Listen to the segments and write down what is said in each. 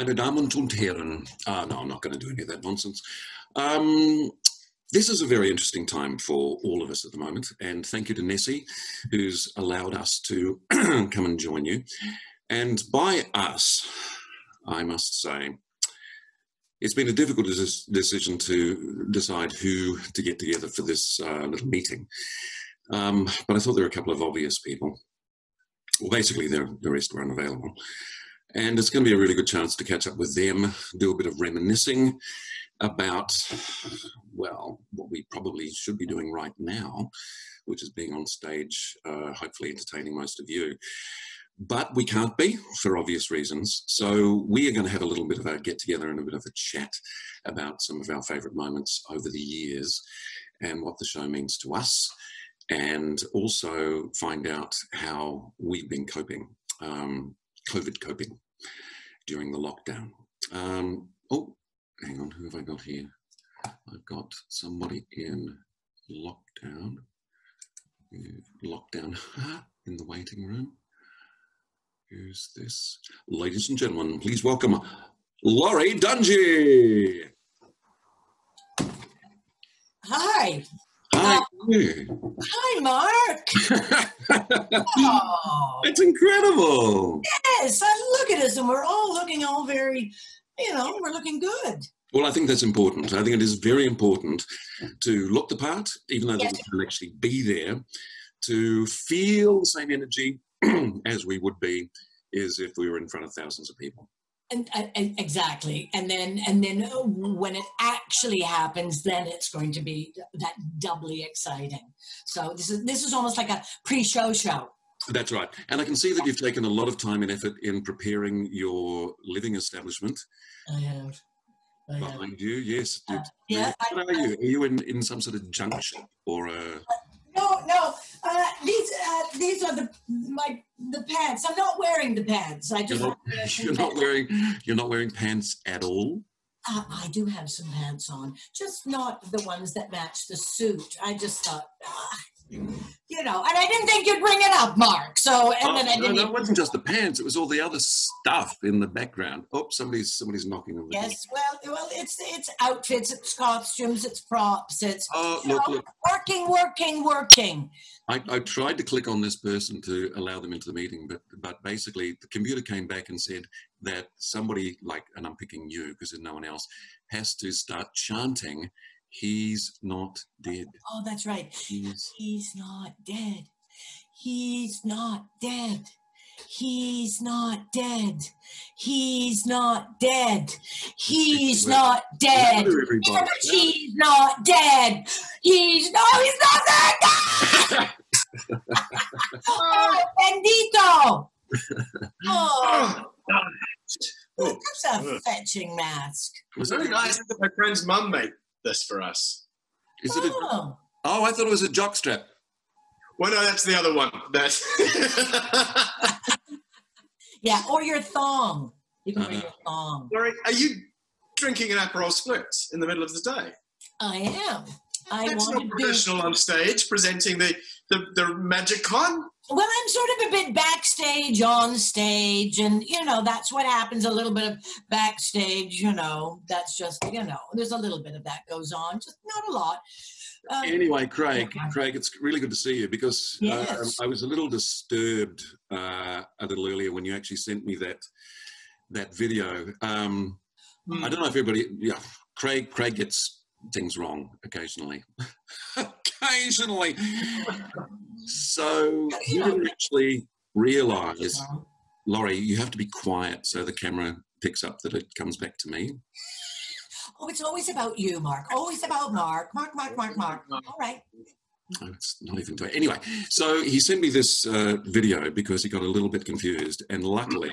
Meine Damen und Herren. No, I'm not going to do any of that nonsense. This is a very interesting time for all of us at the moment, and thank you to Nessi, who's allowed us to come and join you. And by us, I must say, it's been a difficult decision to decide who to get together for this little meeting. But I thought there were a couple of obvious people. Well, basically, the rest were unavailable. And it's going to be a really good chance to catch up with them, do a bit of reminiscing about, well, what we probably should be doing right now, which is being on stage, hopefully entertaining most of you. But we can't be, for obvious reasons. So we are going to have a little bit of a get-together and a bit of a chat about some of our favourite moments over the years and what the show means to us, and also find out how we've been coping. COVID coping during the lockdown. Oh, hang on, who have I got here? I've got somebody in lockdown. Lockdown in the waiting room. Who's this? Ladies and gentlemen, please welcome Laurie Dungey. Hi. Hi. Hi, Mark. Oh. It's incredible. Yes, look at us, and we're all looking all very, we're looking good. Well, I think that's important. I think it is very important to look the part, even though Yes. we can actually be there, to feel the same energy as we would be as if we were in front of thousands of people. And exactly, and then when it actually happens, then it's going to be that doubly exciting. So this is almost like a pre-show show. That's right. And I can see that you've taken a lot of time and effort in preparing your living establishment. I have. Behind you, yes. Yeah. What are you? Are you in some sort of junction or a... No. These are the pants. I'm not wearing the pants. I just You're not wearing pants at all? I do have some pants on, just not the ones that match the suit. I just thought, and I didn't think you'd bring it up, Mark. So, and then I didn't. No, it wasn't just the pants. It was all the other stuff in the background. Oh, somebody's knocking on the door. Yes, well, it's outfits, it's costumes, it's props, it's look. working. I tried to click on this person to allow them into the meeting, but basically the computer came back and said that somebody, and I'm picking you because there's no one else, has to start chanting, "He's not dead." Oh, that's right. He's not dead. He's not dead. He's not dead. He's not dead. He's not dead. He's not dead. He's not dead. Oh, bendito. Oh, that's a fetching mask. Was very nice that my friend's mum made this for us. Is it Oh, I thought it was a jockstrap. Well, no, that's the other one. Yeah, or your thong. You can wear your thong. Laurie, are you drinking an Aperol Spritz in the middle of the day? I am. That's not professional on stage, presenting the MagicCon. Well, I'm sort of a bit backstage, on stage, and, that's what happens, a little bit of backstage, that's just, there's a little bit of that goes on, just not a lot. Anyway, Craig, it's really good to see you because yes. I was a little disturbed a little earlier when you actually sent me that video. I don't know if everybody, Craig gets things wrong occasionally. Occasionally. So you didn't actually realise, Laurie, you have to be quiet so the camera picks up that it comes back to me. Oh, it's always about you, Mark. Always about Mark. Mark. All right. No, it's not even to anyway. So he sent me this video because he got a little bit confused, and luckily,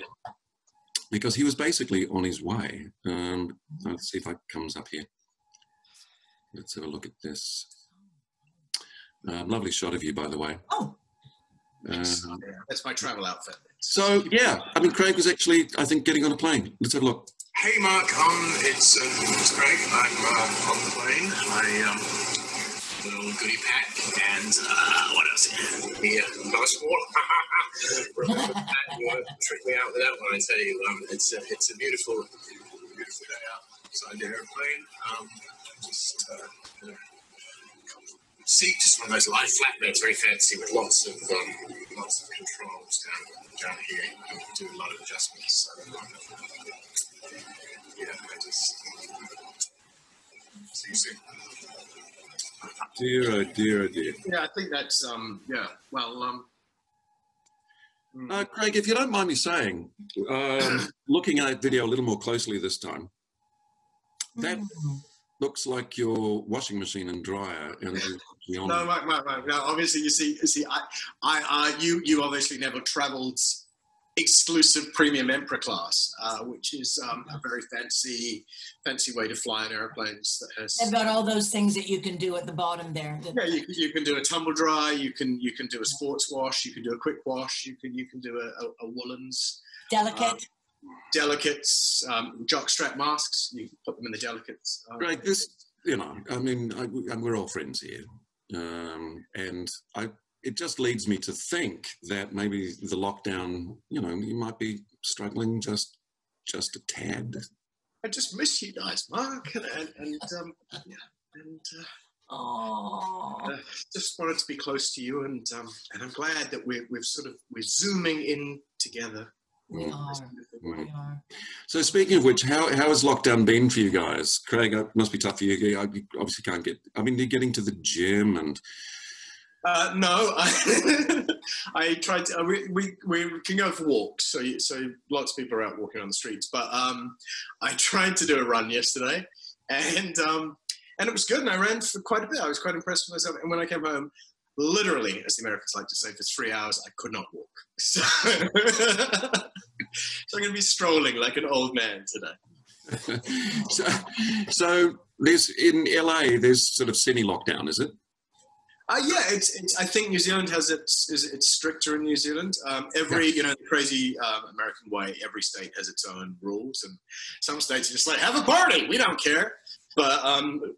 because he was basically on his way. Let's see if it comes up here. Let's have a look at this. Lovely shot of you, by the way. Oh. That's my travel outfit. So yeah, Craig was actually, I think, getting on a plane. Let's have a look. Hey Mark, it's Craig. I'm on the plane. My little goodie pack and what else? Here, passport. trick me out with that one. I tell you, it's a beautiful, beautiful day outside the airplane. Seat, just one of those light flatbeds, very fancy, with lots of controls down here. You can do a lot of adjustments. So, yeah, I just see you soon. Dear, oh dear, oh dear. Yeah, I think that's yeah. Well, Craig, if you don't mind me saying, looking at that video a little more closely this time, that looks like your washing machine and dryer. And no, Mark. No, obviously, you see, you obviously never travelled exclusive premium Emperor class, which is a very fancy way to fly in airplanes. That has. They've got all those things that you can do at the bottom there. Yeah, you can do a tumble dry. You can do a sports wash. You can do a quick wash. You can do a woolens. Delicates, jockstrap masks. You can put them in the delicates. Right, I mean, we're all friends here, and it just leads me to think that maybe the lockdown, you might be struggling just a tad. I just miss you guys, Mark, just wanted to be close to you, and I'm glad that we're zooming in together. We are. So speaking of which, how has lockdown been for you guys? Craig, it must be tough for you. You obviously can't get, you're getting to the gym and... No, I tried to, we can go for walks, so lots of people are out walking on the streets, but I tried to do a run yesterday, and it was good, and I ran for quite a bit. I was quite impressed with myself, and when I came home, literally, as the Americans like to say, for 3 hours, I could not walk. So, so I'm going to be strolling like an old man today. So there's, in LA, there's sort of semi-lockdown, is it? Yeah, I think New Zealand has it's stricter in New Zealand. The crazy American way, every state has its own rules, and some states are just like, have a party, we don't care. But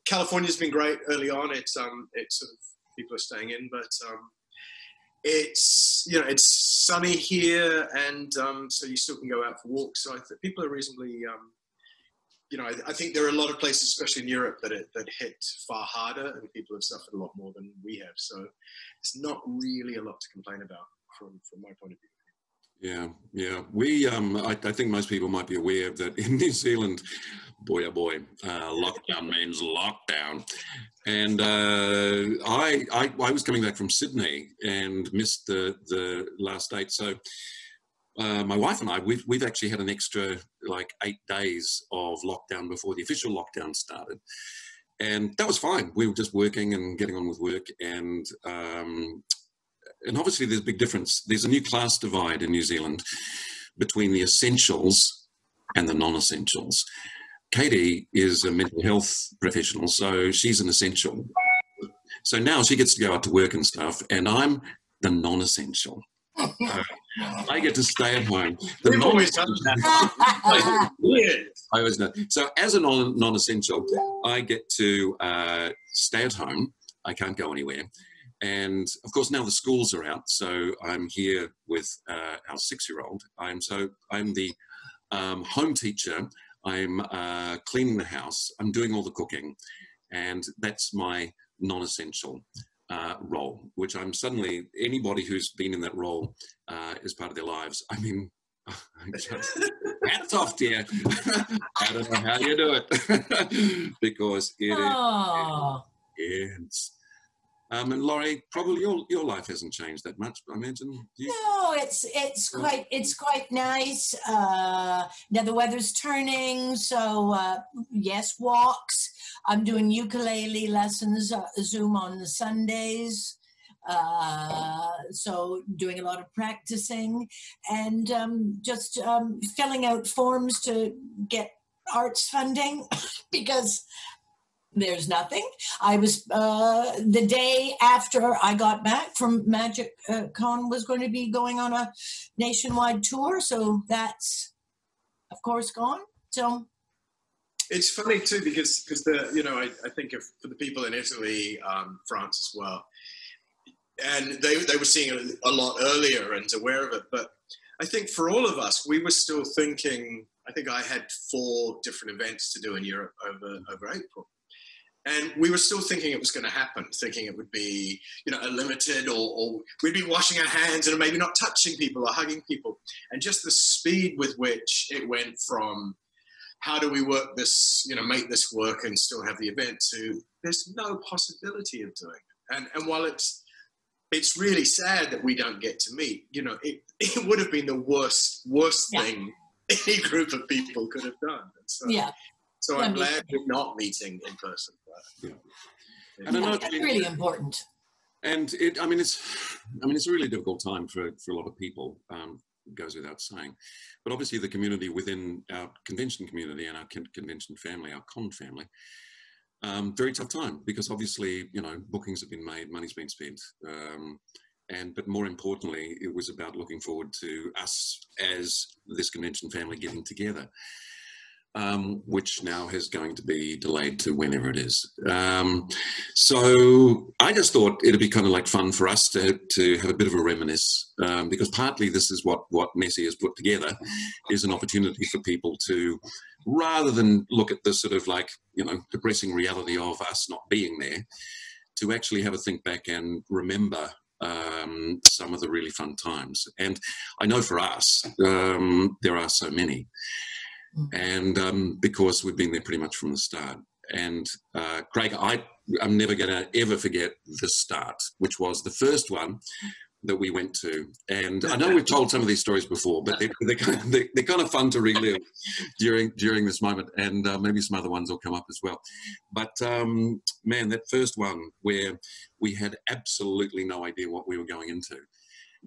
California's been great early on. It's sort of, people are staying in, but it's sunny here, and so you still can go out for walks. So I think people are reasonably, I think there are a lot of places, especially in Europe, that hit far harder, and people have suffered a lot more than we have. So it's not really a lot to complain about from my point of view. Yeah. We, I think most people might be aware that in New Zealand, boy oh boy, lockdown means lockdown. And I was coming back from Sydney and missed the last date. So my wife and I, we've actually had an extra 8 days of lockdown before the official lockdown started. And that was fine. We were just working and getting on with work. And obviously there's a big difference. There's a new class divide in New Zealand between the essentials and the non-essentials. Katie is a mental health professional, so she's an essential. So now she gets to go out to work and stuff, and I'm the non-essential. I get to stay at home. We've always done that. I always know. So as a non-essential, I get to stay at home. I can't go anywhere. And of course, now the schools are out, so I'm here with our 6-year-old. I'm the home teacher. I'm cleaning the house. I'm doing all the cooking, and that's my non-essential role, which I'm suddenly, anybody who's been in that role as part of their lives, I mean, hats off to you. I don't know how you do it, because it is. And Laurie, probably your life hasn't changed that much, I imagine. No, it's quite nice. Now the weather's turning, so yes, walks. I'm doing ukulele lessons, Zoom on the Sundays. So doing a lot of practicing, and just filling out forms to get arts funding because there's nothing. I was, the day after I got back from MagicCon was going to be going on a nationwide tour. So that's, of course, gone. So it's funny too, because I think for the people in Italy, France as well, and they were seeing it a lot earlier and aware of it. But I think for all of us, we were still thinking, I think I had 4 different events to do in Europe over April. And we were still thinking it was going to happen, thinking it would be, you know, a limited, or we'd be washing our hands and maybe not touching people or hugging people. And just the speed with which it went from how do we work this, you know, make this work and still have the event, to there's no possibility of doing it. And while it's really sad that we don't get to meet, you know, it would have been the worst thing any group of people could have done. And so I'm glad we're not meeting in person. And I know that's really important. And I mean, it's a really difficult time for a lot of people. It goes without saying. But obviously the community within our convention community and our convention family, our con family, very tough time, because obviously, you know, bookings have been made, money's been spent. But more importantly, it was about looking forward to us as this convention family getting together, which now is going to be delayed to whenever it is. So I just thought it'd be kind of like fun for us to have a bit of a reminisce, because partly this is what Nessi has put together, is an opportunity for people to, rather than look at the sort of like, you know, depressing reality of us not being there, to actually have a think back and remember some of the really fun times. And I know for us, there are so many. And because we've been there pretty much from the start. And Craig, I'm never going to ever forget the start, which was the first one that we went to. And I know we've told some of these stories before, but they're kind of fun to relive during this moment. And maybe some other ones will come up as well. But man, that first one where we had absolutely no idea what we were going into.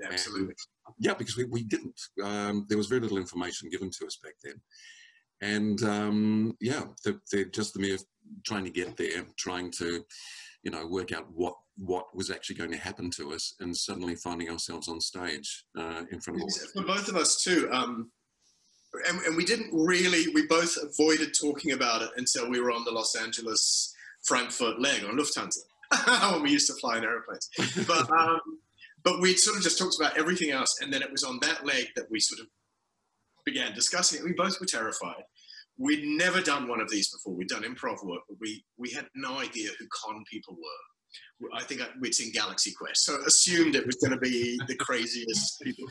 Absolutely. Yeah, because we didn't. There was very little information given to us back then. And they're just the mere trying to get there, trying to, you know, work out what was actually going to happen to us, and suddenly finding ourselves on stage in front of all. For both of us too. And we didn't really, we both avoided talking about it until we were on the Los Angeles Frankfurt leg on Lufthansa, when we used to fly in airplanes. But we sort of just talked about everything else, and then it was on that leg that we sort of began discussing it. We both were terrified. We'd never done one of these before. We'd done improv work, but we had no idea who con people were. I think we'd seen Galaxy Quest, so assumed it was going to be the craziest people.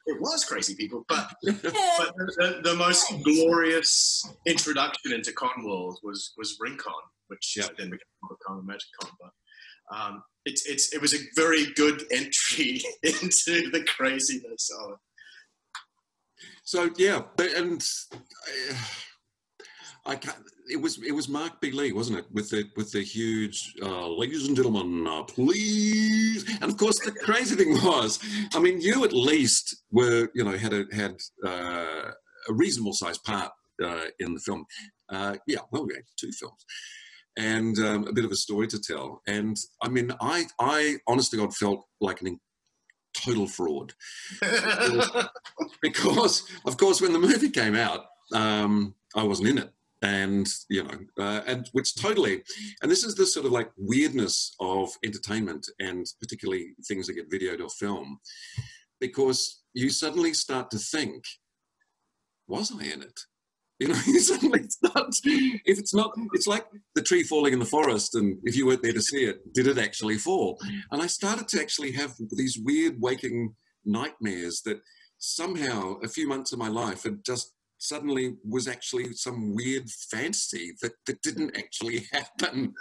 It was crazy people, but the most glorious introduction into con world was RingCon, which then became OmaCon and MagicCon. But it was a very good entry into the craziness of it. So yeah, and it was Mark B. Lee, wasn't it, with the huge ladies and gentlemen, please. And of course, the crazy thing was, I mean, you at least were, you know, had a reasonable sized part in the film. Well, we had 2 films. And a bit of a story to tell. And I mean, I honest to God felt like an total fraud. Because, of course, when the movie came out, I wasn't in it. And, you know, and which totally, and this is the sort of like weirdness of entertainment, and particularly things that get videoed or filmed, because you suddenly start to think, was I in it? You know, you suddenly start, if it's not, it's like the tree falling in the forest, and if you weren't there to see it, did it actually fall? And I started to actually have these weird waking nightmares that somehow a few months of my life had just suddenly was actually some weird fantasy that didn't actually happen.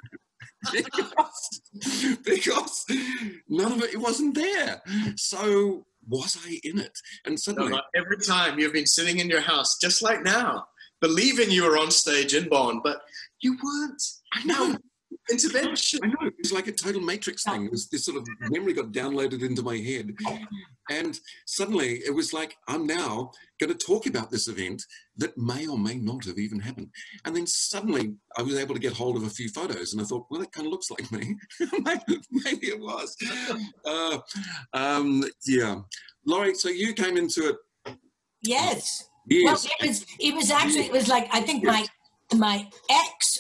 because none of it wasn't there. So was I in it? And suddenly... No, every time you've been sitting in your house, just like now, believing you were on stage in Bond, but you weren't. I know. Intervention. I know. It was like a total Matrix thing. It was this sort of memory got downloaded into my head. And suddenly it was like, I'm now going to talk about this event that may or may not have even happened. And then suddenly I was able to get hold of a few photos, and I thought, well, it kind of looks like me. Maybe it was. Yeah. Laurie, so you came into it. Yes. Yes. Well, it was actually, it was like, I think my ex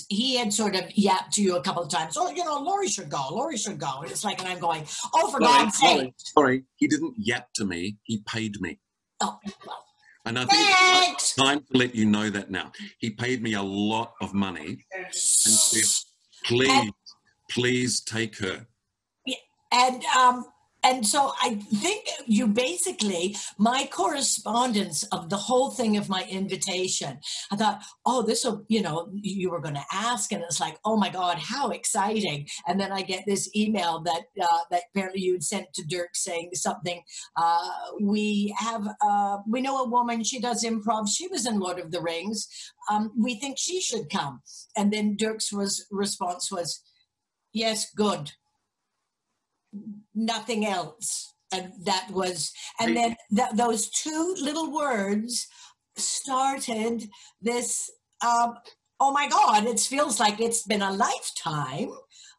he had sort of yapped to you a couple of times. Oh, Laurie should go. Laurie should go. And it's like, and I'm going, oh, for God's sake. Sorry, he didn't yap to me. He paid me. Oh, well. And I think it's time to let you know that now. He paid me a lot of money and said, please take her. Yeah, and so I think you basically, my correspondence of the whole thing of my invitation, I thought, oh, this will, you were going to ask. And it's like, oh my God, how exciting. And then I get this email that apparently you'd sent to Dirk saying something. We know a woman, she does improv. She was in Lord of the Rings. We think she should come. And then Dirk's response was, yes, good. Nothing else. And that was, and then those two little words started this, oh my God, it feels like it's been a lifetime.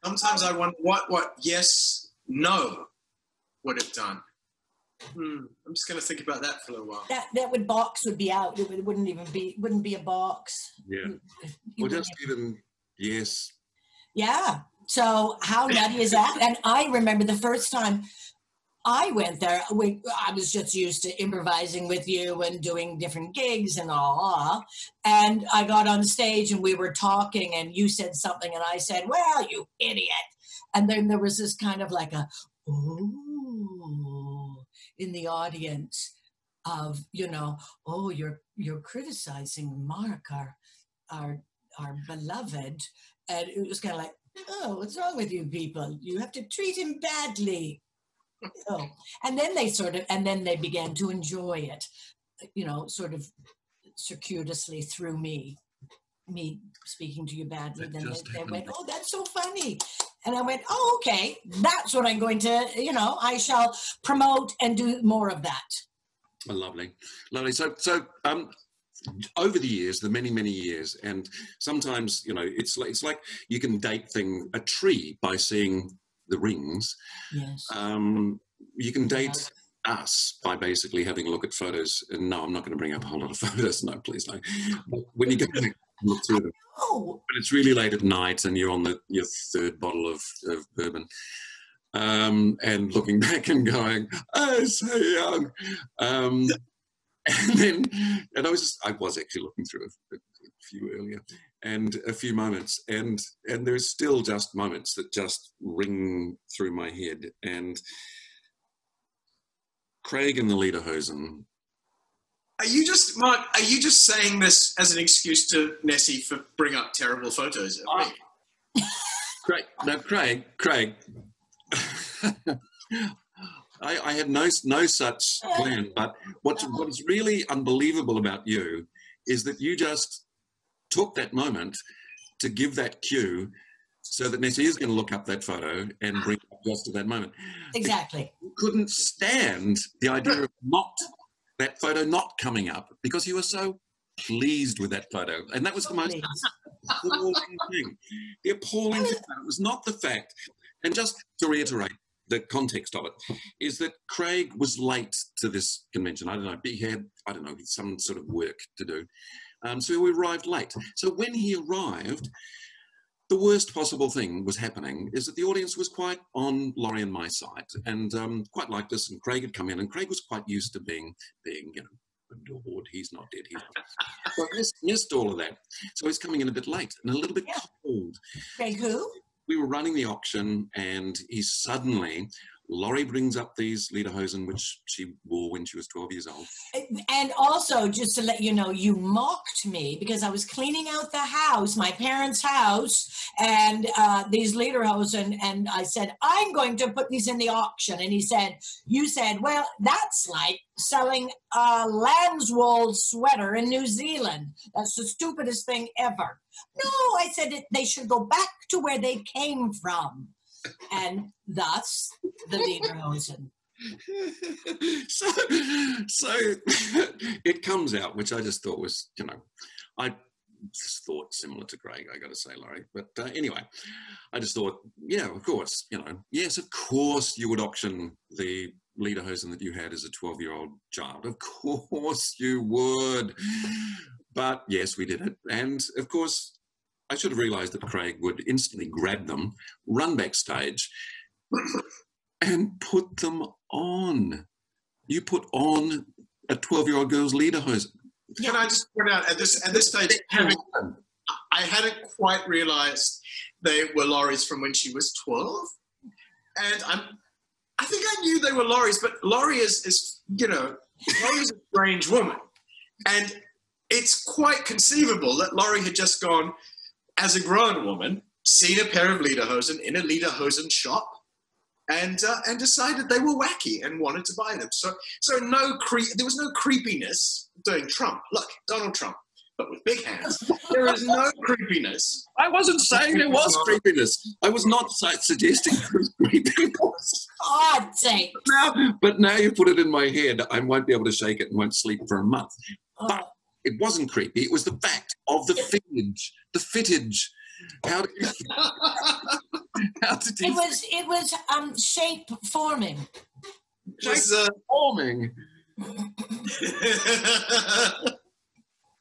Sometimes I wonder what yes, no would have done. I'm just going to think about that for a little while. That box would be out. It wouldn't be a box. Yeah. Or just even, yes. Yeah. So how nutty is that? And I remember the first time I went there, I was just used to improvising with you and doing different gigs and all. And I got on stage and we were talking and you said something and I said, well, you idiot. And then there was this kind of like a, oh, in the audience of, oh, you're criticizing Mark, our beloved. And it was kind of like, oh, what's wrong with you people? You have to treat him badly. Oh. And then they began to enjoy it, sort of circuitously through me speaking to you badly. Then they went, oh, that's so funny. And I went, oh, okay, that's what I'm going to, I shall promote and do more of that. Oh, lovely. So, over the years, the many, many years, and sometimes, it's like you can date a tree by seeing the rings. Yes. You can date us by basically having a look at photos. And no, I'm not going to bring up a whole lot of photos. No, please no. But when you go and look through them, but it's really late at night and you're on your third bottle of bourbon, and looking back and going, oh, so young. And I was actually looking through a few earlier, and a few moments, and there's still just moments that just ring through my head. And Craig and the Lederhosen. Mark, are you just saying this as an excuse to Nessi for bring up terrible photos of me? Craig. I had no such plan, but what's really unbelievable about you is that you just took that moment to give that cue so that Nessi is going to look up that photo and bring up just to that moment. Exactly. You couldn't stand the idea of that photo not coming up because you were so pleased with that photo. And that was the most appalling thing. The appalling thing about it was not the fact, and just to reiterate, the context of it is that Craig was late to this convention. I don't know, he had, some sort of work to do. So we arrived late. So when he arrived, the worst possible thing was happening is that the audience was quite on Laurie and my side and quite liked us. And Craig had come in and Craig was quite used to being adored. He's not dead. He's not. So I missed all of that. So he's coming in a bit late and a little bit cold. Craig who? We were running the auction and Laurie brings up these lederhosen, which she wore when she was 12 years old. And also, just to let you know, you mocked me because I was cleaning out the house, my parents' house, and these lederhosen, and I said, I'm going to put these in the auction. And you said, well, that's like selling a lamb's wool sweater in New Zealand. That's the stupidest thing ever. No, I said they should go back to where they came from. And thus the lederhosen. So it comes out, which I just thought was, I just thought similar to Craig, I got to say, Laurie. But anyway, I just thought, yeah, of course, yes, of course you would auction the lederhosen that you had as a 12-year-old child. Of course you would. But yes, we did it. And of course, I should have realised that Craig would instantly grab them, run backstage, and put them on. You put on a 12-year-old girl's lederhosen. Can I just point out, at this stage, I hadn't quite realised they were Laurie's from when she was 12. And I think I knew they were Laurie's, but Laurie is Laurie's a strange woman. And it's quite conceivable that Laurie had just gone, as a grown woman, seen a pair of lederhosen in a lederhosen shop, and decided they were wacky and wanted to buy them. So there was no creepiness doing Trump. Look, Donald Trump, but with big hands. There is no creepiness. I wasn't saying there was creepiness. I was not suggesting there was creepiness. God's sake. But now you put it in my head, I won't be able to shake it and won't sleep for a month. But it wasn't creepy. It was the fact of the fittage. The fittage. How did you... It was shape forming. Forming.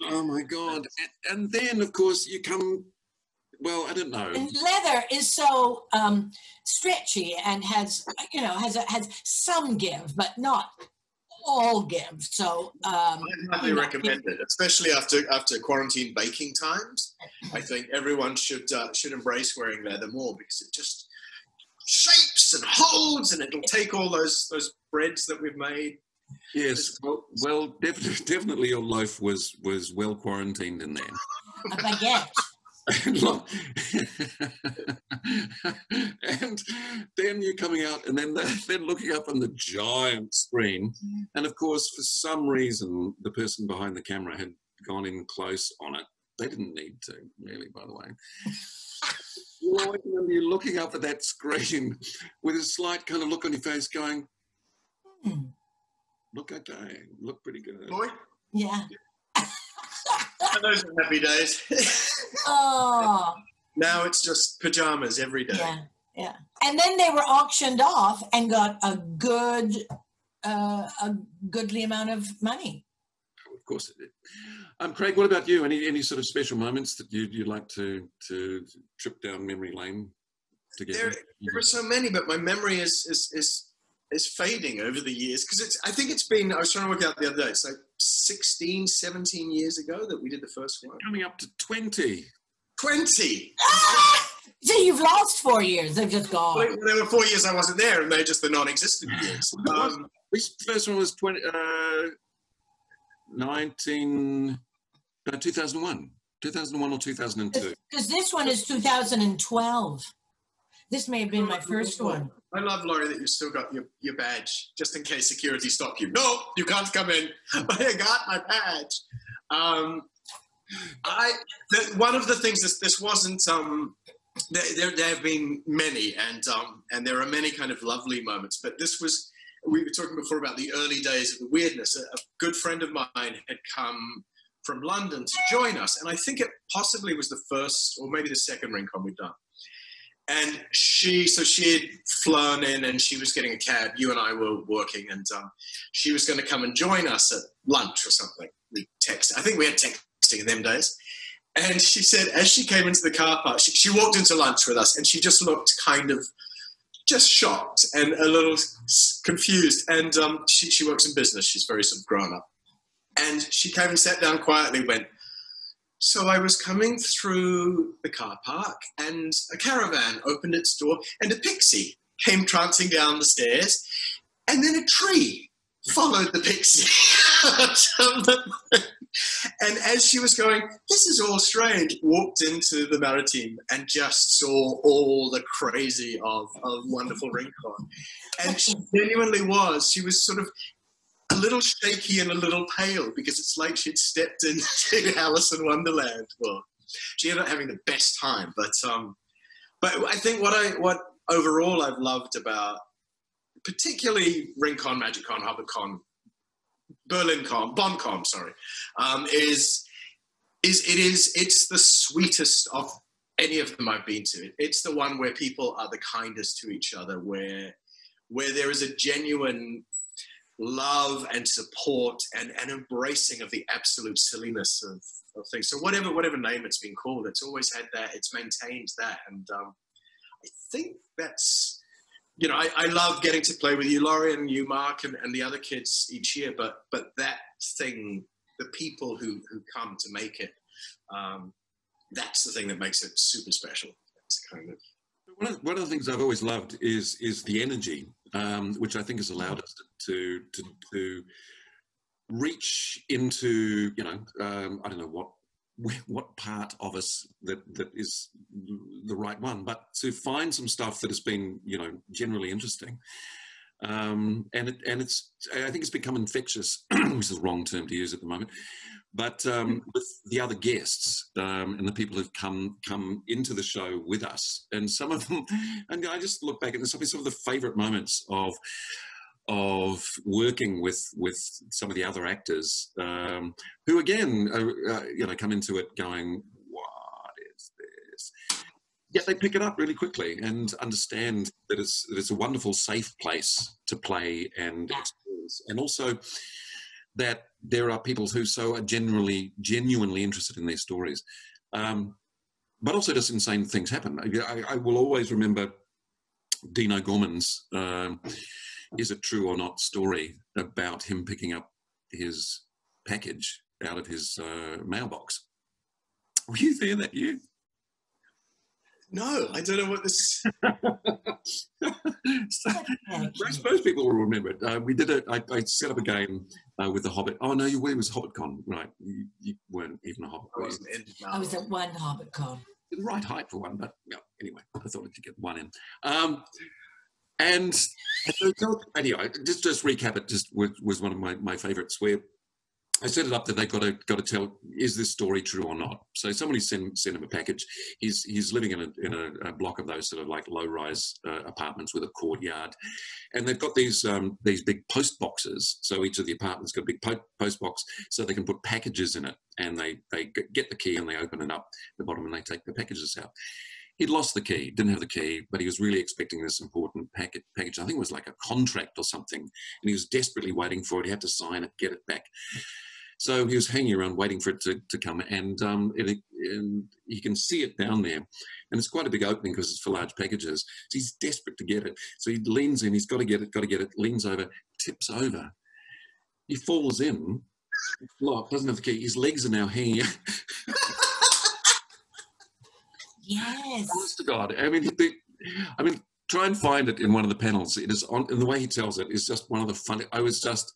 Oh my God! And then, of course, you come. Well, I don't know. And leather is so stretchy and has some give, but not all give. So I highly recommend it, especially after quarantine baking times. I think everyone should embrace wearing leather more, because it just shapes and holds, and it'll take all those breads that we've made. Yes, well, definitely your loaf was well quarantined in there. A baguette. And then you're coming out, and then looking up on the giant screen, and of course, for some reason, the person behind the camera had gone in close on it. They didn't need to, really, by the way. You're looking up at that screen with a slight kind of look on your face, going, "Look okay, look pretty good." Boy? Yeah. Those are happy days. Oh. Now it's just pajamas every day. Yeah, yeah. And then they were auctioned off and got a goodly amount of money. Of course it did. Craig, what about you? Any sort of special moments that you'd like to trip down memory lane together? There are so many, but my memory is fading over the years, because I think it's been, I was trying to work out the other day, it's like 16, 17 years ago that we did the first one. Coming up to 20. 20! So you've lost 4 years, they've just gone. Well, there were 4 years I wasn't there, and they're just the non-existent years. This first one was 2001. 2001 or 2002. Because this one is 2012. This may have been my first one. I love, Laurie, that you've still got your badge, just in case security stop you. No, you can't come in. But I got my badge. One of the things this wasn't. There have been many, and there are many kind of lovely moments. But this was. We were talking before about the early days of the weirdness. A good friend of mine had come from London to join us, and I think it possibly was the first or maybe the second RingCon we'd done. And she had flown in, and she was getting a cab. You and I were working, and she was going to come and join us at lunch or something. We texted. I think we had texting in them days. And she said, as she came into the car park, she walked into lunch with us, and she just looked kind of just shocked and a little confused. And she works in business. She's very sort of grown up. And she came and sat down quietly, went, "So I was coming through the car park, and a caravan opened its door, and a pixie came prancing down the stairs, and then a tree followed the pixie." And as she was going, "This is all strange," walked into the Maritime and just saw all the crazy of wonderful RingCon. And she genuinely was. She was sort of a little shaky and a little pale, because it's like she'd stepped into Alice in Wonderland. Well, she ended up having the best time, but I think what overall I've loved about particularly RingCon, MagicCon, HubbardCon, BerlinCon, BonCon, sorry, it's the sweetest of any of them I've been to. It's the one where people are the kindest to each other, where there is a genuine love and support and embracing of the absolute silliness of things. So whatever name it's been called, it's always had that, it's maintained that. And I think that's, you know, I love getting to play with you, Laurie, and you, Mark, and the other kids each year, but that thing, the people who come to make it, that's the thing that makes it super special. It's kind of... One of the things I've always loved is the energy, which I think has allowed us to reach into, you know, I don't know what part of us that is the right one, but to find some stuff that has been, you know, generally interesting. And it's, I think it's become infectious, which is the wrong term to use at the moment, but with the other guests and the people who've come into the show with us, and some of them, and I just look back at some of the favourite moments of working with some of the other actors who again, you know, come into it going, what is this? Yet they pick it up really quickly and understand that it's a wonderful, safe place to play and experience. And also that there are people who are genuinely interested in their stories. But also just insane things happen. I will always remember Dino Gorman's Is It True or Not story about him picking up his package out of his mailbox. Were you there that year? No, I don't know what this... Most people will remember it. We did it. I set up a game with the Hobbit. Oh no, it was HobbitCon, right? You weren't even a Hobbit. I was at one HobbitCon. The right height for one, but yeah, anyway, I thought I could get one in. And so, anyway, just recap it. Just was one of my favourites where I set it up that they got to tell, is this story true or not? So somebody sent him a package. He's living in a block of those sort of like low-rise apartments with a courtyard, and they've got these big post boxes. So each of the apartments got a big post box, so they can put packages in it, and they get the key and they open it up at the bottom and they take the packages out. He'd lost the key, didn't have the key, but he was really expecting this important package. I think it was like a contract or something, and he was desperately waiting for it. He had to sign it, get it back. So he was hanging around waiting for it to come, and you can see it down there. And it's quite a big opening because it's for large packages. So he's desperate to get it. So he leans in, he's got to get it, leans over, tips over. He falls in, it's locked, doesn't have the key. His legs are now hanging out. Yes. Honest to God. I mean, try and find it in one of the panels. It is on, and the way he tells it is just one of the funny. I was just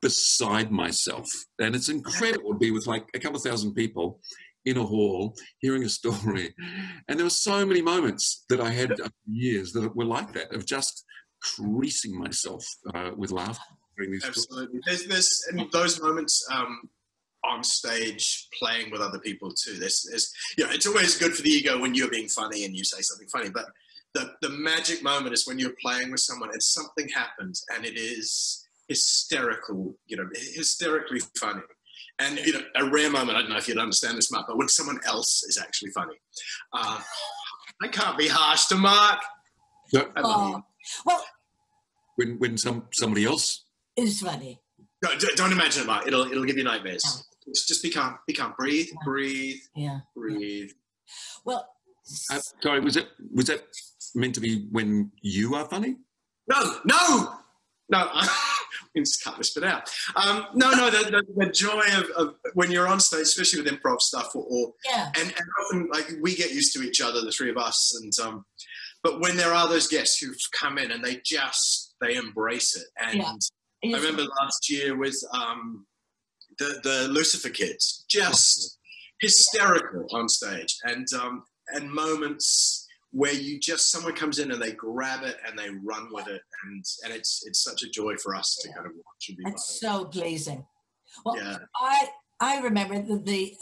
beside myself, and it's incredible to be with like a couple of thousand people in a hall hearing a story. And there were so many moments that I had over years that were like that, of just creasing myself with laughter during these. Absolutely. There's and those moments on stage playing with other people too. There's you know, it's always good for the ego when you're being funny and you say something funny, but the magic moment is when you're playing with someone and something happens and it is hysterical, you know, hysterically funny. And, you know, a rare moment, I don't know if you'd understand this, Mark, but when someone else is actually funny. I can't be harsh to Mark. No. Well, when somebody else is funny. No, don't imagine it, Mark. It'll give you nightmares. No. Just be calm. Be calm. Breathe. Yeah. Breathe. Well, sorry, was that meant to be when you are funny? No. We just cut this bit out. No. The joy of when you're on stage, especially with improv stuff, and often like we get used to each other, the three of us, and but when there are those guests who've come in and they embrace it, and I remember last year with the Lucifer kids, just hysterical on stage, and moments where someone comes in and they grab it and they run with it, and it's such a joy for us to kind of watch and be part of. That's so pleasing. Well, I remember the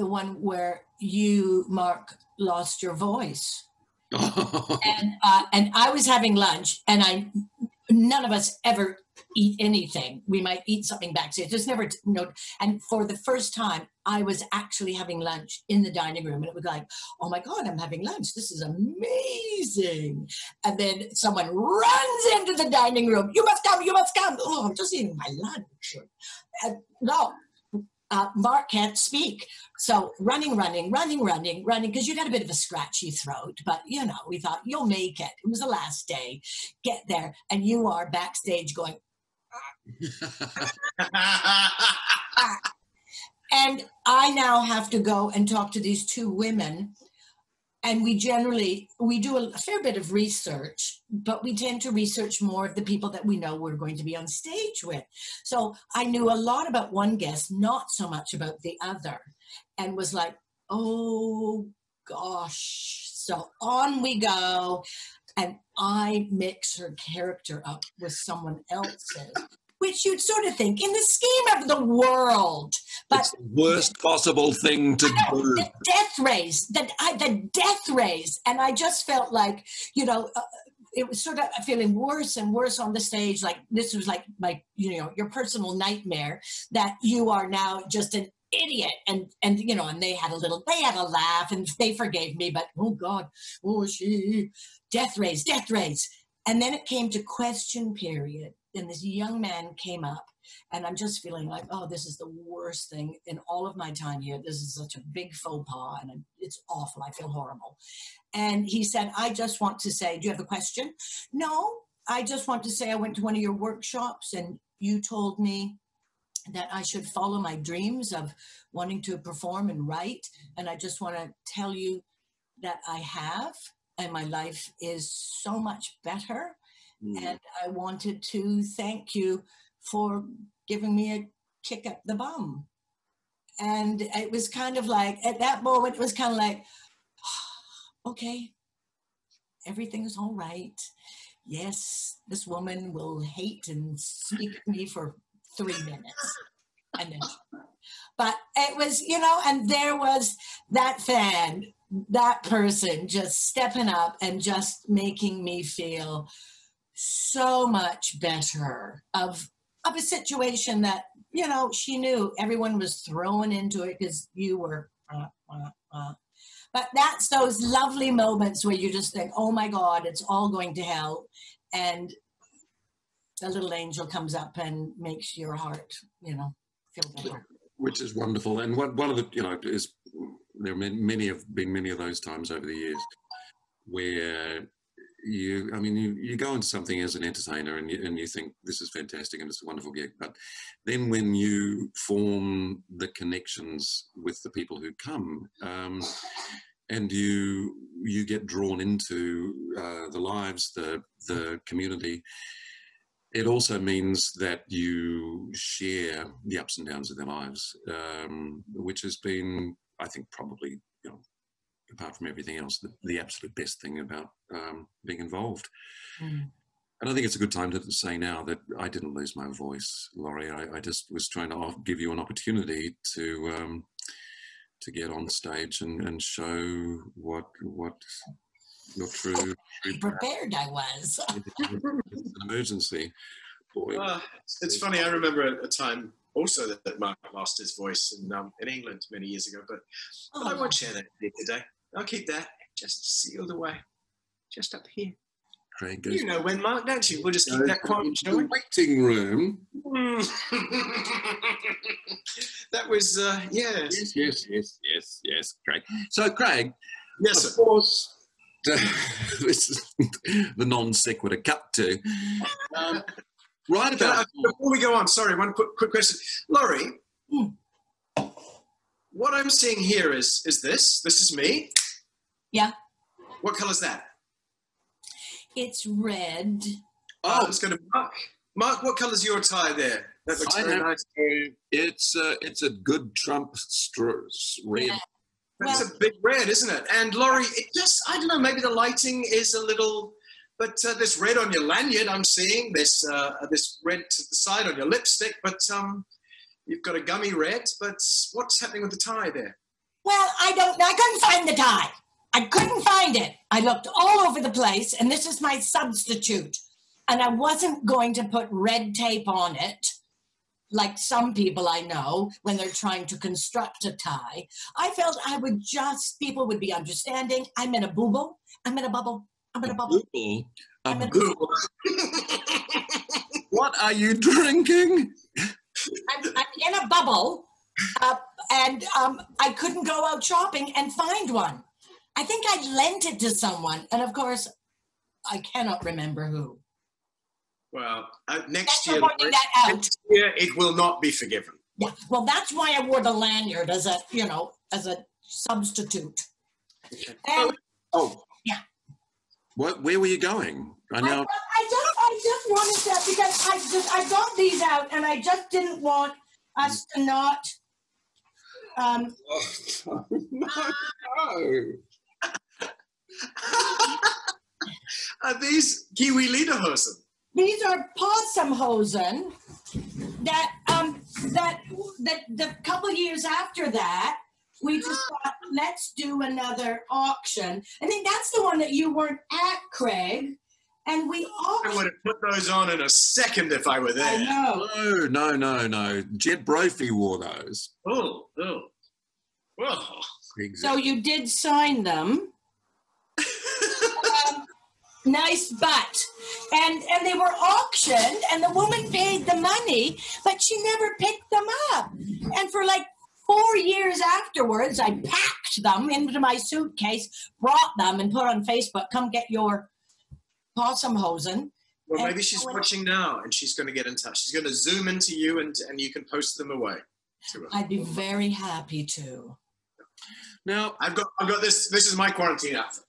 one where you, Mark, lost your voice, and I was having lunch, and none of us ever eat anything. We might eat something backstage. There's never, and for the first time, I was actually having lunch in the dining room, and it was like, oh my God, I'm having lunch. This is amazing. And then someone runs into the dining room. You must come, you must come. Oh, I'm just eating my lunch. No. Mark can't speak. So running, because you got a bit of a scratchy throat, but we thought you'll make it. It was the last day. Get there, and you are backstage going, and I now have to go and talk to these two women. And we do a fair bit of research, but we tend to research more of the people that we know we're going to be on stage with. So I knew a lot about one guest, not so much about the other, and was like, oh gosh. So on we go. And I mix her character up with someone else's, which you'd sort of think in the scheme of the world. But it's the worst possible thing to do. The death rays. And I just felt like, it was sort of feeling worse and worse on the stage. Like this was like my, your personal nightmare that you are now just an idiot. And they had a laugh and they forgave me, but oh God, death rays. And then it came to question period. And this young man came up, and I'm just feeling like, oh, this is the worst thing in all of my time here. This is such a big faux pas, and it's awful. I feel horrible. And he said, I just want to say, do you have a question? No, I just want to say I went to one of your workshops, and you told me that I should follow my dreams of wanting to perform and write. And I just want to tell you that I have, and my life is so much better. And I wanted to thank you for giving me a kick up the bum. And it was kind of like, at that moment, it was kind of like, okay, everything's all right. Yes, this woman will hate and speak at me for 3 minutes. And then, but it was, and there was that fan, that person just stepping up and just making me feel so much better of a situation that, she knew everyone was thrown into it because you were, but that's those lovely moments where you just think, oh my God, it's all going to hell. And a little angel comes up and makes your heart, feel better. Which is wonderful. And one of the, is there have been many of those times over the years where you go into something as an entertainer and you think this is fantastic and it's a wonderful gig, but then when you form the connections with the people who come, and you get drawn into the lives, the community, it also means that you share the ups and downs of their lives, which has been, I think, probably, apart from everything else, the absolute best thing about being involved. And I think it's a good time to say now that I didn't lose my voice, Laurie. I just was trying to give you an opportunity to get on stage and show what your true prepared I was. It's an emergency. Boy. It's funny, I remember a time also that Mark lost his voice in England many years ago, but I won't share that here today. I'll keep that just sealed away, just up here. Craig goes, you know when, Mark, don't you? We'll just keep that quiet. The waiting room. That was, yes. Yes, Craig. So, Craig, yes, of sir. course, this is the non sequitur cut to. Right about before we go on, sorry, one quick question. Laurie, what I'm seeing here is this. This is me. Yeah. What color is that? It's red. Oh, let's go to Mark. Mark, what color is your tie there? That looks very nice. It's a good Trump red. Yeah. That's a big red, isn't it? And Laurie, I don't know, maybe the lighting is a little, but this red on your lanyard, I'm seeing this red to the side on your lipstick, but you've got a gummy red, but what's happening with the tie there? Well, I couldn't find the tie. I couldn't find it. I looked all over the place, and this is my substitute. and I wasn't going to put red tape on it, like some people I know when they're trying to construct a tie. I felt people would be understanding. I'm in a bubble. I'm in a bubble. I'm in a bubble. I'm in a bubble. What are you drinking? I'm in a bubble, and I couldn't go out shopping and find one. I think I lent it to someone, and of course, I cannot remember who. Well, next year it will not be forgiven. Yeah, well, that's why I wore the lanyard as a substitute. And, yeah. Where were you going? I just wanted that because I got these out and I just didn't want us to not. No. Are these Kiwi lederhosen? These are possumhosen that the couple years after that, we just thought, let's do another auction. I think that's the one that you weren't at, Craig. And we auctioned. I would have put those on in a second if I were there. I know. No. Jed Brophy wore those. Oh. Exactly. So you did sign them. Nice butt. And they were auctioned and the woman paid the money, but she never picked them up. And for like 4 years afterwards, I packed them into my suitcase, brought them and put on Facebook, come get your possumhosen. Well, maybe she's watching now and she's going to get in touch. She's going to zoom into you and you can post them away. I'd be very happy to. Now, I've got this. This is my quarantine outfit.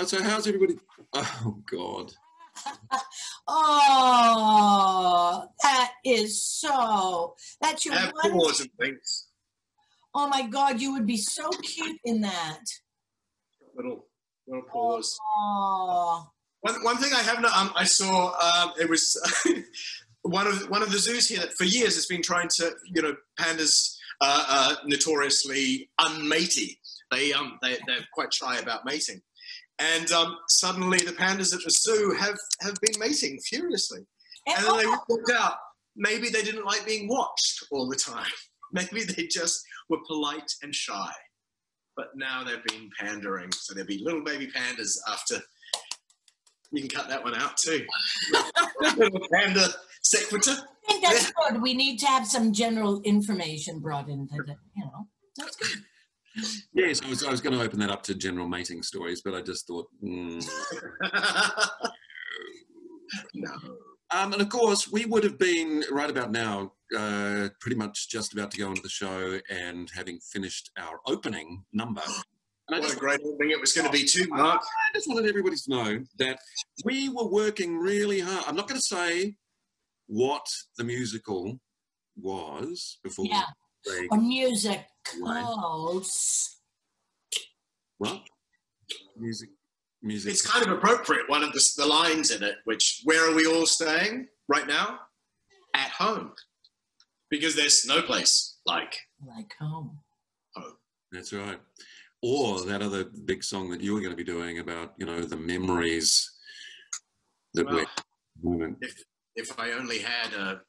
So how's everybody? Oh God. Oh, that's your I have one. paws and things. Oh my God, you would be so cute in that. Little paws. Oh. One thing I have I saw it was one of the zoos here that for years has been trying to, pandas notoriously unmatey. They're quite shy about mating, and suddenly the pandas at the zoo have been mating furiously, and then they worked out maybe they didn't like being watched all the time. Maybe they just were polite and shy, but now they've been pandering, so there'll be little baby pandas after. You can cut that one out too. Little panda sequitur. I think that's good. We need to have some general information brought into the, that's good. Yes, I was going to open that up to general mating stories, but I just thought, No. And of course, we would have been right about now, pretty much just about to go into the show and having finished our opening number. And what a great opening it was going to be too, Mark. I just wanted everybody to know that we were working really hard. I'm not going to say what the musical was before. Yeah, a musicals. What? Music. It's kind of appropriate, one of the lines in it, which, where are we all staying right now? At home. Because there's no place like home. Home. That's right. Or that other big song that you were going to be doing about, the memories that we're... If I only had a...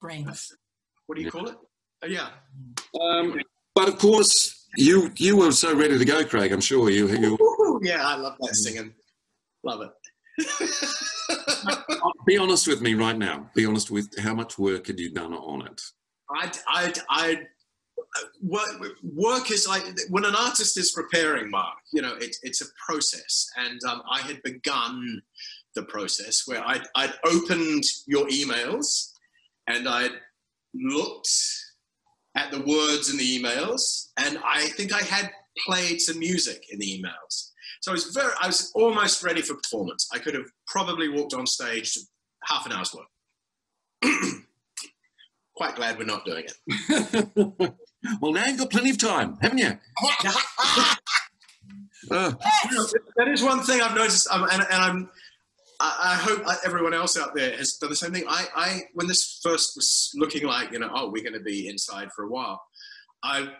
brain. What do you call it? Yeah. But of course, you were so ready to go, Craig. I'm sure you. Yeah, I love that singing. Love it. Be honest with me right now. Be honest with how much work had you done on it? Work is like when an artist is preparing, Mark. It's a process, and I had begun the process where I'd opened your emails and I'd looked at the words in the emails, and I think I had played some music in the emails. So I was almost ready for performance. I could have probably walked on stage to half an hour's work. Quite glad we're not doing it. Well, now you've got plenty of time, haven't you? That is one thing I've noticed, I hope everyone else out there has done the same thing. When this first was looking like, we're going to be inside for a while, I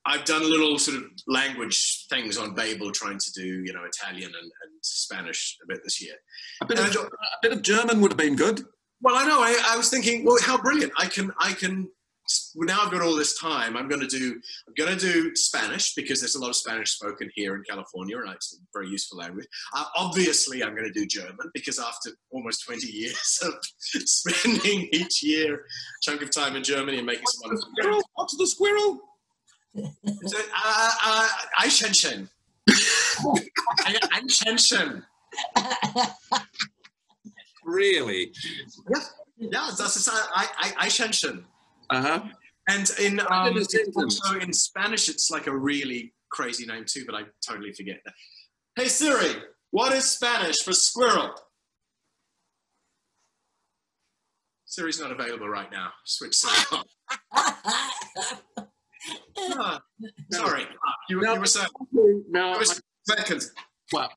I've done little sort of language things on Babel, trying to do, you know, Italian and Spanish a bit this year. A bit of German would have been good. Well, I know. I was thinking, well, how brilliant! I can. Now I've got all this time. I'm going to do Spanish, because there's a lot of Spanish spoken here in California, and it's a very useful language. Obviously, I'm going to do German, because after almost 20 years of spending each year a chunk of time in Germany and making some wonderful friends. What's the squirrel? So, Eichhörnchen. Eichhörnchen. Really? Yeah, that's Eichhörnchen. Uh-huh. And in also in Spanish, it's like a really crazy name too, but I totally forget that. Hey Siri, what is Spanish for squirrel? Siri's not available right now. Switch Siri on. Sorry, you were saying. No, Seconds. Well,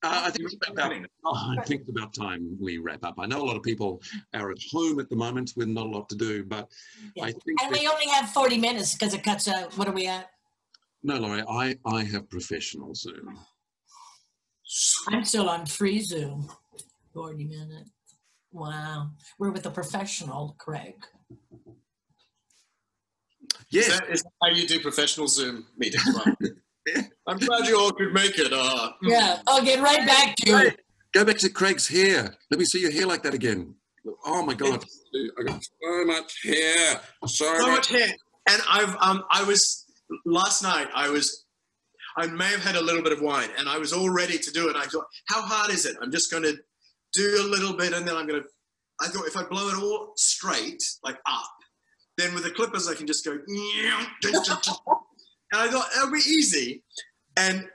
I think it's about time we wrap up. I know a lot of people are at home at the moment with not a lot to do, but I think... And we only have 40 minutes because it cuts out. What are we at? No, Laurie, I have professional Zoom. I'm still on free Zoom. 40 minutes. Wow. We're with a professional, Craig. Yes. Is that how you do professional Zoom meetings? I'm glad you all could make it. Yeah, I'll get right back to you. Go back to Craig's hair. Let me see your hair like that again. Oh my God. I got so much hair. So much hair. And last night I may have had a little bit of wine, and I was all ready to do it. I thought, how hard is it? I'm just going to do a little bit, and then I thought if I blow it all straight, like up, then with the clippers I can just go, and I thought it'll be easy. And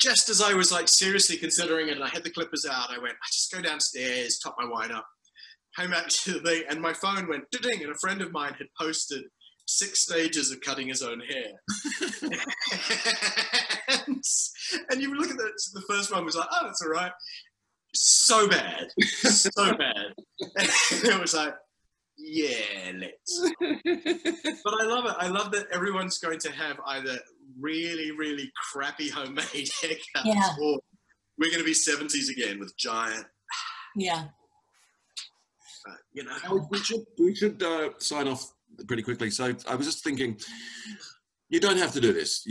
just as I was like seriously considering it, and I had the clippers out, I went, I just go downstairs, top my wine up, came back to the thing, and my phone went ding, and a friend of mine had posted 6 stages of cutting his own hair. and you look at the first one was like, oh, that's all right. So bad, so bad. And it was like, yeah, let's. But I love it. I love that everyone's going to have either really, really crappy homemade haircuts, or we're going to be 70s again with giant. Yeah. You know, we should sign off pretty quickly. So I was just thinking, you don't have to do this,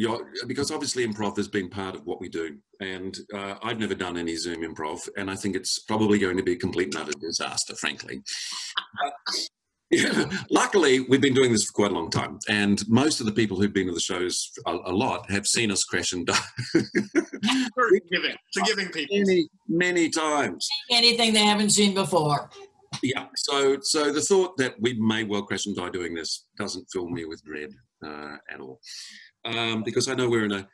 because obviously improv has been part of what we do, and I've never done any Zoom improv, and I think it's probably going to be a complete and utter disaster, frankly. Luckily, we've been doing this for quite a long time, and most of the people who've been to the shows a lot have seen us crash and die. Forgiving people. Many times. Anything they haven't seen before. Yeah, so the thought that we may well crash and die doing this doesn't fill me with dread at all, because I know we're in a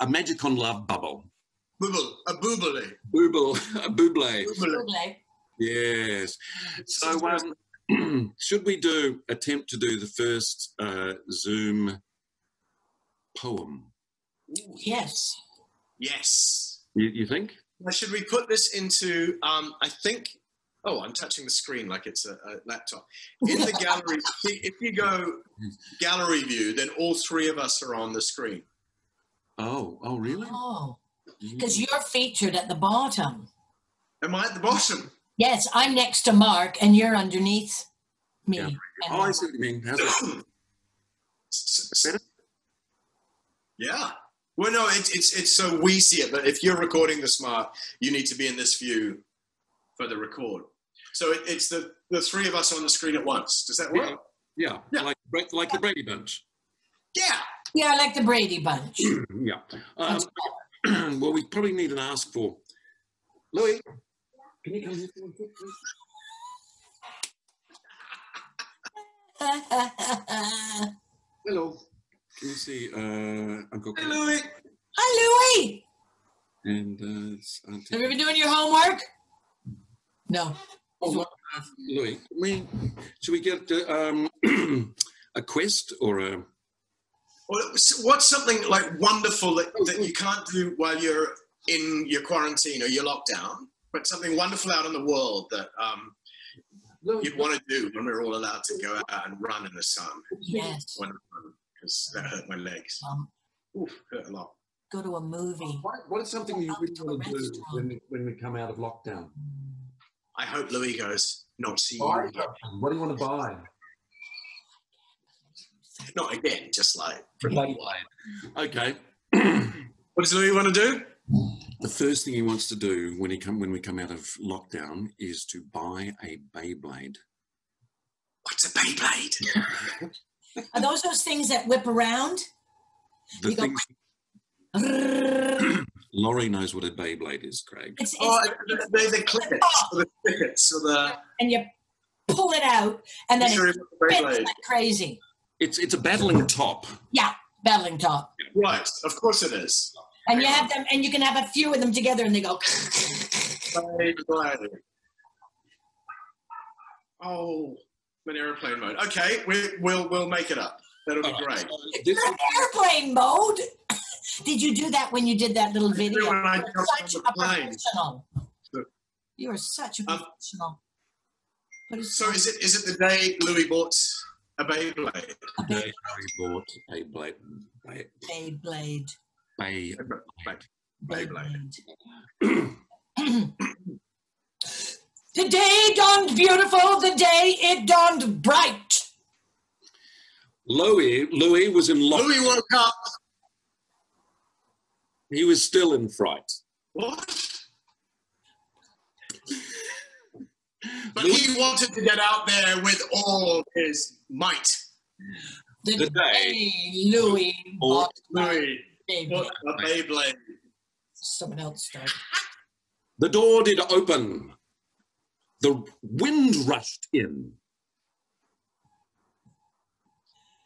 MagicCon love bubble. A booble. Yes. So should we attempt to do the first Zoom poem? Yes. You think? Now, should we put this into, I think, oh, I'm touching the screen like it's a laptop. In the gallery, if you go gallery view, then all 3 of us are on the screen. Oh, really? Oh, because you're featured at the bottom. Am I at the bottom? Yes, I'm next to Mark, and you're underneath me. Yeah. Oh, I see what you mean. How's that? Better? Yeah. Well, no, it's so we see it, but if you're recording the Smart, you need to be in this view for the record. So it's the 3 of us on the screen at once. Does that work? Yeah. Like the Brady Bunch. Yeah, like the Brady Bunch. Yeah. Well, we probably need an ask for Louis. Can you come here for a quick, please? Hello. Can you see Uncle Ken? Hey, Louis. Hi, Louis. And have you been doing your homework? No. Oh, Louis, should we get a quest or a... What's something like wonderful that you can't do while you're in your quarantine or your lockdown, but something wonderful out in the world that you'd want to do when we're all allowed to go out and run in the sun? Yes. because that hurt my legs. Oof, hurt a lot. Go to a movie. What is something you really want to do restaurant. when we come out of lockdown? I hope Louis goes, not see you Buy again. something. What do you want to buy? Not again, just like for Okay. What does Louis want to do? The first thing he wants to do when we come out of lockdown is to buy a Beyblade. What's a Beyblade? Are those things that whip around? The You go- things Laurie knows what a Beyblade is, Craig. It's, They're the clickets, or the crickets, or the... and you pull it out, and then Sure, it it's a spins Beyblade. like crazy. It's a battling top. Yeah, battling top. Right, of course it is. And you have them, and you can have a few of them together, and they go. Beyblade. Oh, I'm in airplane mode. Okay, we'll make it up. That'll be great. So this Airplane mode. Did you do that when you did that little video? When I You're jumped such on a the plane. professional. Look. You are such a professional. What is So is it the day Louis bought a Beyblade? a day Harry bought a Beyblade. Beyblade? Beyblade. The day dawned beautiful. The day it dawned bright. Louis was in lockdown. Louis woke up. He was still in fright. What? But he wanted to get out there with all his might. The The day day Louis bought Louis Beyblade. bought a Beyblade. Someone else started. The door did open. The wind rushed in.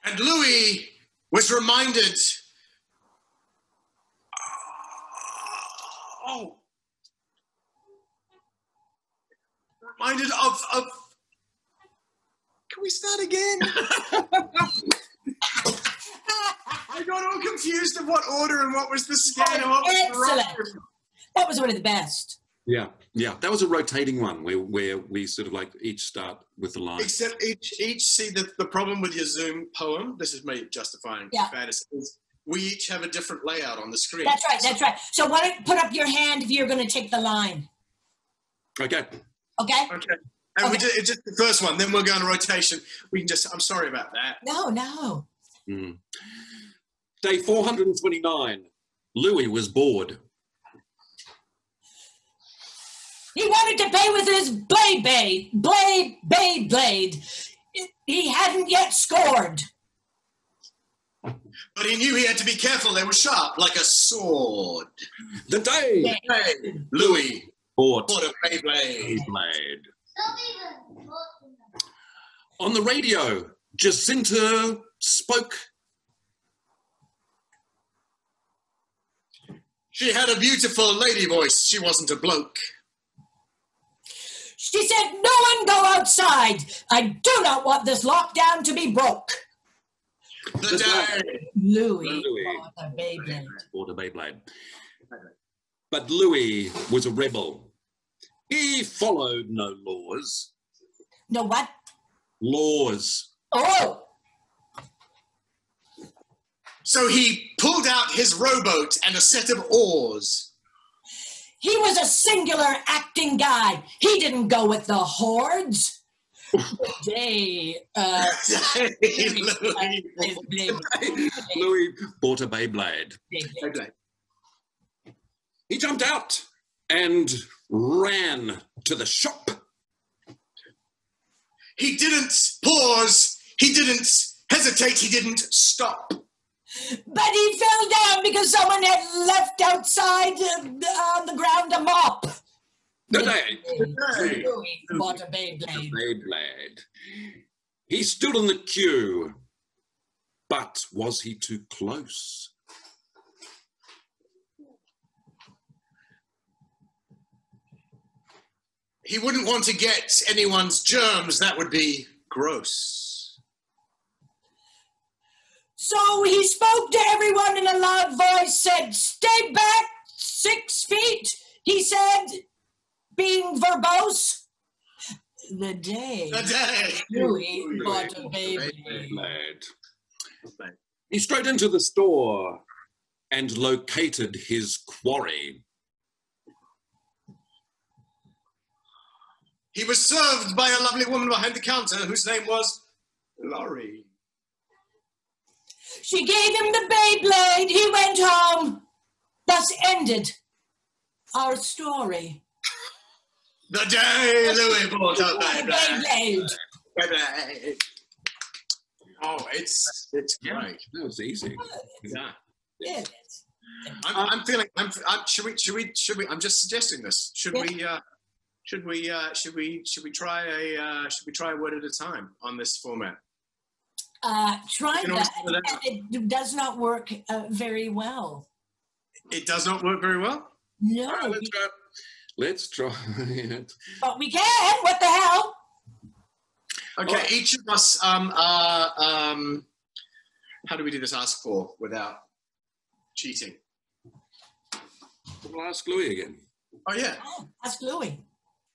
And Louis was reminded, of can we start again? I got all confused of what order and what was the scan and what was the Excellent. right. That was one of the best. Yeah. That was a rotating one where we sort of like each start with the line. Except each see the problem with your Zoom poem, this is me justifying fantasy, is we each have a different layout on the screen. That's right. So why don't you put up your hand if you're going to take the line? Okay. Okay? Okay. And we did it's just the first one, then we'll go on rotation. We can just, I'm sorry about that. No. Day 429. Louis was bored. He wanted to play with his Beyblade. He hadn't yet scored. But he knew he had to be careful. They were sharp, like a sword. The day Louis bought a Beyblade. On the radio, Jacinta spoke. She had a beautiful lady voice. She wasn't a bloke. She said, "No one go outside. I do not want this lockdown to be broke." The day Louis bought a Beyblade. Bought a Beyblade. But Louis was a rebel. He followed no laws. No what? Laws. Oh! So he pulled out his rowboat and a set of oars. He was a singular acting guy. He didn't go with the hordes. Louis bought a Beyblade. Beyblade. He jumped out and ran to the shop. He didn't pause. He didn't hesitate. He didn't stop. But he fell down because someone had left outside on the ground a mop. The day Louis bought a Beyblade. Beyblade. He stood on the queue, but was he too close? He wouldn't want to get anyone's germs. That would be gross. So he spoke to everyone in a loud voice, said, "Stay back 6 feet," he said, being verbose. The day The day Louis bought a Beyblade. He strode into the store and located his quarry. He was served by a lovely woman behind the counter whose name was Laurie. She gave him the Beyblade. He went home. Thus ended our story. The day Louis bought a Beyblade. Beyblade. Oh, it's great. That was easy. Yeah. It is. I'm feeling. Should we? I'm just suggesting this. Should we try a word at a time on this format? Try that. And it does not work very well. It does not work very well? No. Right, let's try it. But we can. What the hell? Okay, each of us. How do we do this? Ask for without cheating. We'll ask Louis again. Oh yeah. Oh, ask Louis.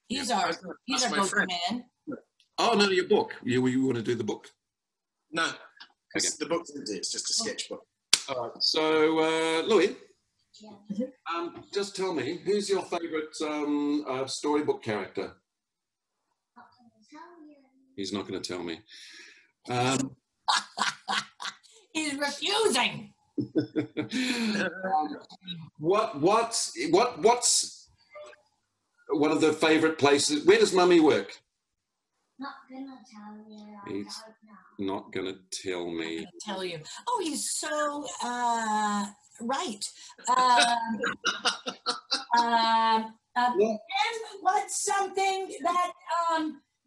He's Yeah, our that's my go-to friend. man. Oh, no, your book. You want to do the book? No, Okay. the book's empty. It's just a sketchbook. All right. So, Louis, Yeah. just tell me, who's your favourite storybook character? He's not going to tell me. He's refusing. What's one of the favourite places? Where does Mummy work? Not gonna tell you. I He's don't know. not going to tell me. I tell you. Oh, he's so right. And what's something that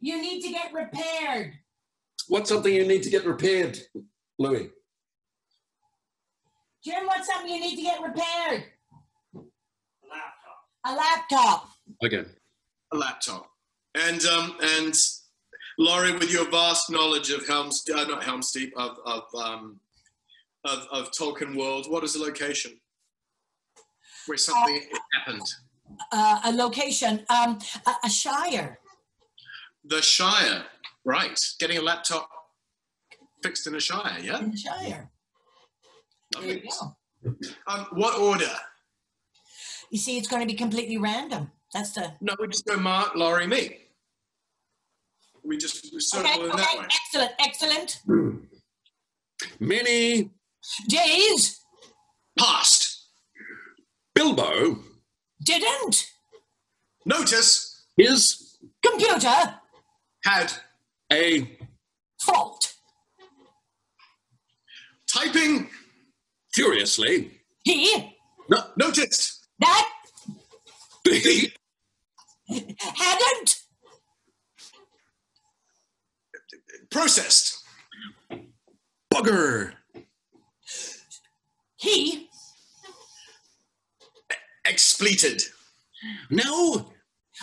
you need to get repaired? What's something you need to get repaired, Louis? Jim, what's something you need to get repaired? A laptop. Okay. A laptop. And Laurie, with your vast knowledge of of Tolkien world, what is the location where something happened? A location. A shire. The Shire, right? Getting a laptop fixed in a Shire, yeah. In the shire. There you Lovely. go. What order? You see, it's going to be completely random. That's the. No, we just go Mark, Laurie, me. We circle in that way. Excellent, excellent. Many Days Past. Bilbo didn't. Notice is Computer had a fault. typing furiously He noticed that the hadn't processed bugger he expleted now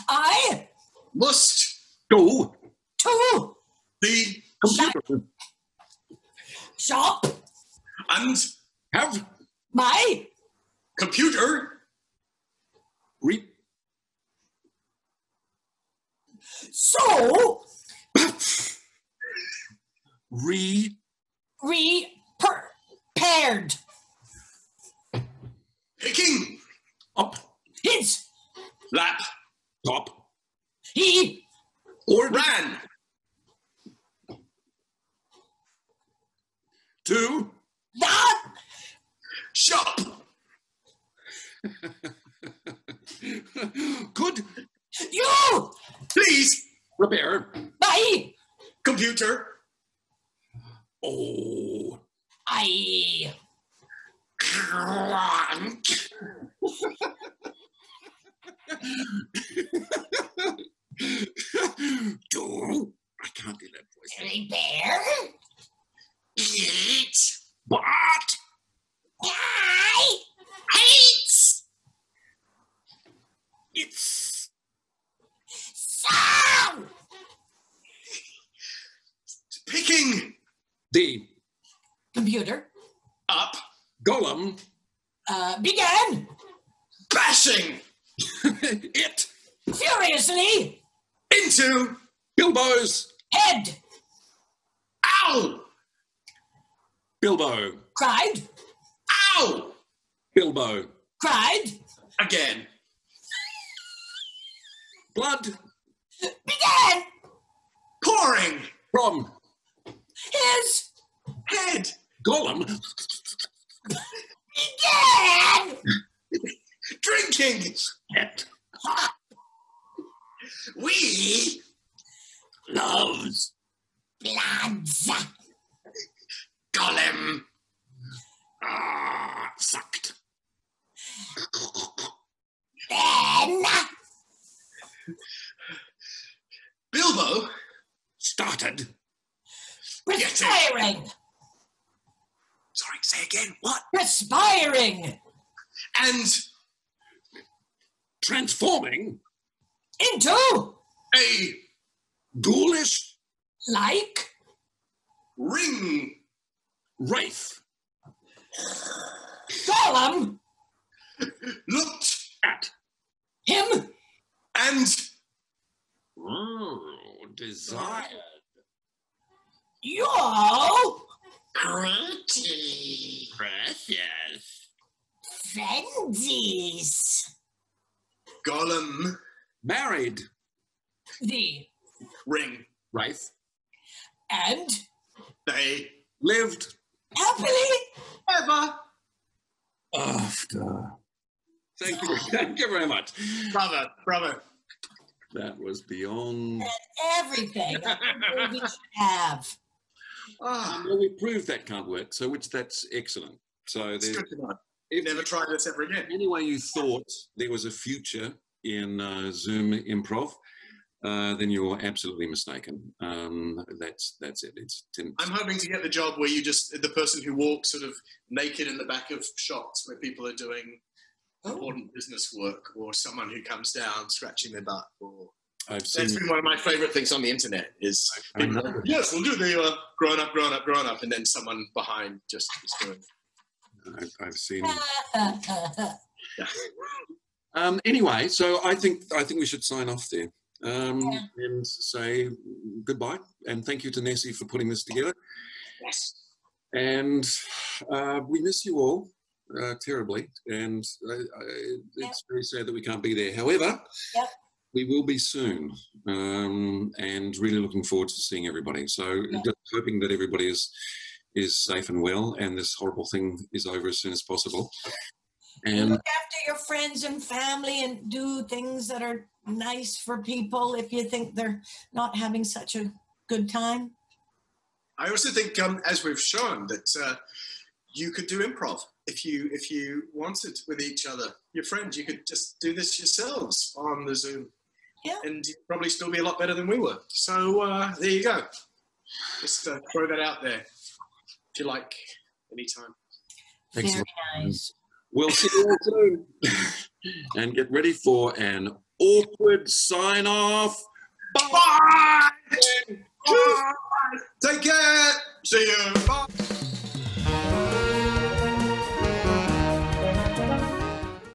I must go to the computer shop and have my computer so repaired picking up his lap top he or ran to the shop could you please repair my computer oh I do I can't do that voice repair eat but I hate it's so picking the computer up golem began bashing it furiously into Bilbo's head ow Bilbo. Cried. Ow! Bilbo. Cried. Again. Blood. Began. Pouring. From. His. Head. Gollum. Began. Drinking. Cat. We. Loves. Bloods. Gollum. Sucked. Then. Bilbo. Started. Perspiring. Sorry, say again. What? Perspiring. And Transforming. Into. a Ghoulish. Like. ring. Wraith. Gollum. Looked At. Him. and Desired. You. pretty. Precious. Frenzies. Gollum. Married. The. Ring. Wraith. And. They Lived. Happily. ever. After. Thank you. Thank you very much. Brother. That was beyond. Everything that the movie should have. Well, we proved that can't work, so that's excellent. So It's there's, good to know. if Never try this ever again. anyway you thought there was a future in Zoom improv, then you're absolutely mistaken. That's it. I'm hoping to get the job where you just the person who walks sort of naked in the back of shots where people are doing important business work, or someone who comes down scratching their butt. Or I've seen. that's been one of my favourite things on the internet. Is I people know. go, yes, we'll do the grown up, and then someone behind just is doing. I've seen. Yeah. Anyway, so I think we should sign off there and say goodbye and thank you to Nessi for putting this together. Yes. And we miss you all terribly, and it's very sad that we can't be there. However, we will be soon, and really looking forward to seeing everybody. So just hoping that everybody is safe and well, and this horrible thing is over as soon as possible. And look after your friends and family and do things that are nice for people if you think they're not having such a good time. I also think, as we've shown, that you could do improv if you wanted with each other. Your friends, you could just do this yourselves on the Zoom. Yeah. And you'd probably still be a lot better than we were. So there you go. Just throw that out there if you like, anytime. excellent. Very nice. We'll see you all soon. And get ready for an awkward sign off. Bye! Bye! Take care! See you! Bye!